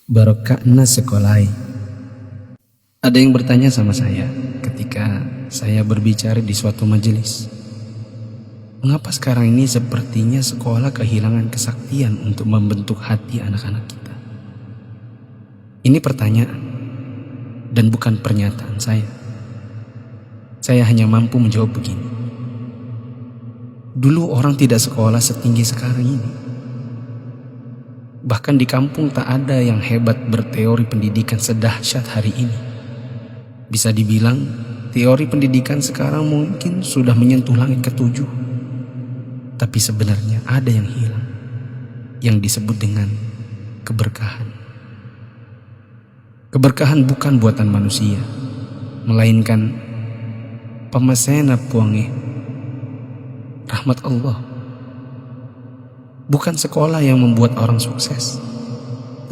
Barokahna sekolai. Ada yang bertanya sama saya ketika saya berbicara di suatu majelis, mengapa sekarang ini sepertinya sekolah kehilangan kesaktian untuk membentuk hati anak-anak kita? Ini pertanyaan dan bukan pernyataan saya. Saya hanya mampu menjawab begini. Dulu orang tidak sekolah setinggi sekarang ini. Bahkan di kampung tak ada yang hebat berteori pendidikan sedahsyat hari ini. Bisa dibilang teori pendidikan sekarang mungkin sudah menyentuh langit ketujuh. Tapi sebenarnya ada yang hilang, yang disebut dengan keberkahan. Keberkahan bukan buatan manusia, melainkan pemasena puange, rahmat Allah. Bukan sekolah yang membuat orang sukses,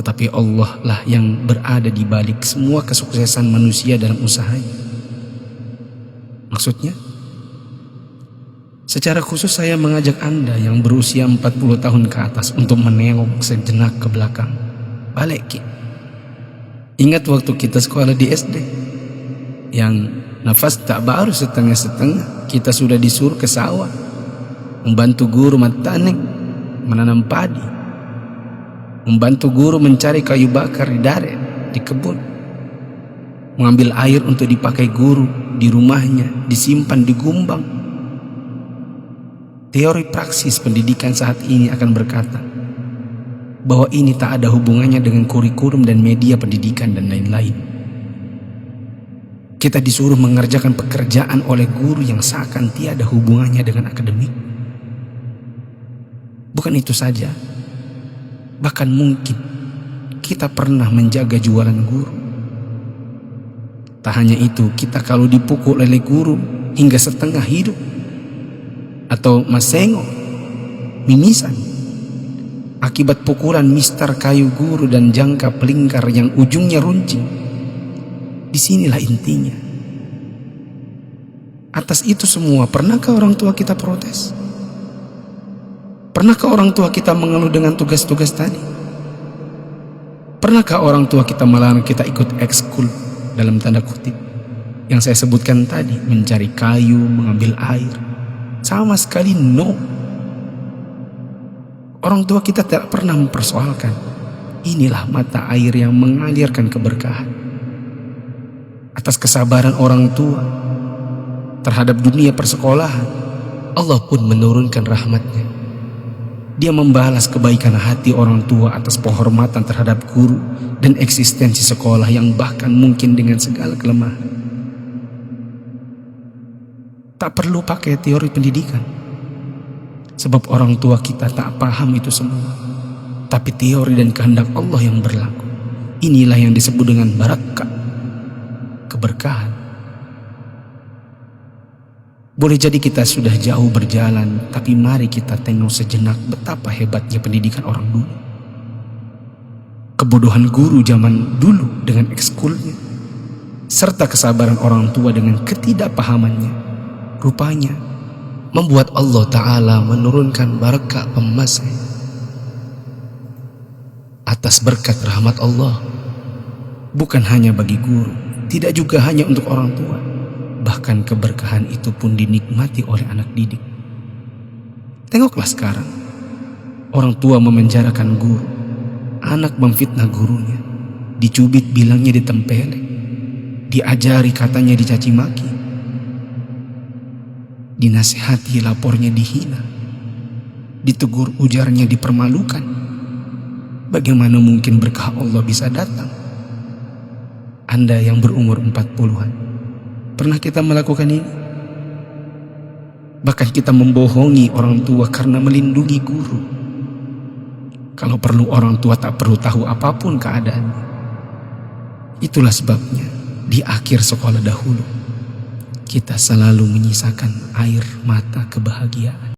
tetapi Allah lah yang berada di balik semua kesuksesan manusia dalam usahanya. Maksudnya, secara khusus saya mengajak Anda yang berusia 40 tahun ke atas untuk menengok sejenak ke belakang. Balik, ingat waktu kita sekolah di SD, yang nafas tak baru setengah-setengah, kita sudah disuruh ke sawah, membantu guru mataning menanam padi, membantu guru mencari kayu bakar di daret, di kebun, mengambil air untuk dipakai guru di rumahnya, disimpan di gumbang. Teori praksis pendidikan saat ini akan berkata bahwa ini tak ada hubungannya dengan kurikulum dan media pendidikan dan lain-lain. Kita disuruh mengerjakan pekerjaan oleh guru yang seakan tiada hubungannya dengan akademik. Bukan itu saja, bahkan mungkin kita pernah menjaga jualan guru. Tak hanya itu, kita kalau dipukul oleh guru hingga setengah hidup, atau masengo, mimisan, akibat pukulan mister kayu guru dan jangka pelingkar yang ujungnya runcing. Disinilah intinya. Atas itu semua, pernahkah orang tua kita protes? Pernahkah orang tua kita mengeluh dengan tugas-tugas tadi? Pernahkah orang tua kita melarang kita ikut ekskul dalam tanda kutip yang saya sebutkan tadi, mencari kayu, mengambil air? Sama sekali no. Orang tua kita tidak pernah mempersoalkan. Inilah mata air yang mengalirkan keberkahan. Atas kesabaran orang tua terhadap dunia persekolahan, Allah pun menurunkan rahmatnya. Dia membalas kebaikan hati orang tua atas penghormatan terhadap guru dan eksistensi sekolah yang bahkan mungkin dengan segala kelemahan. Tak perlu pakai teori pendidikan, sebab orang tua kita tak paham itu semua. Tapi teori dan kehendak Allah yang berlaku. Inilah yang disebut dengan barakah, keberkahan. Boleh jadi kita sudah jauh berjalan, tapi mari kita tengok sejenak betapa hebatnya pendidikan orang dulu. Kebodohan guru zaman dulu dengan ekskulnya, serta kesabaran orang tua dengan ketidakpahamannya, rupanya membuat Allah Ta'ala menurunkan barakah pemasai. Atas berkat rahmat Allah, bukan hanya bagi guru, tidak juga hanya untuk orang tua, bahkan keberkahan itu pun dinikmati oleh anak didik. Tengoklah sekarang, orang tua memenjarakan guru, anak memfitnah gurunya, dicubit bilangnya ditempeleng, diajari katanya dicaci maki, dinasihati lapornya dihina, ditegur ujarnya dipermalukan. Bagaimana mungkin berkah Allah bisa datang? Anda yang berumur 40-an, pernah kita melakukan ini? Bahkan kita membohongi orang tua karena melindungi guru. Kalau perlu orang tua tak perlu tahu apapun keadaannya. Itulah sebabnya di akhir sekolah dahulu kita selalu menyisakan air mata kebahagiaan.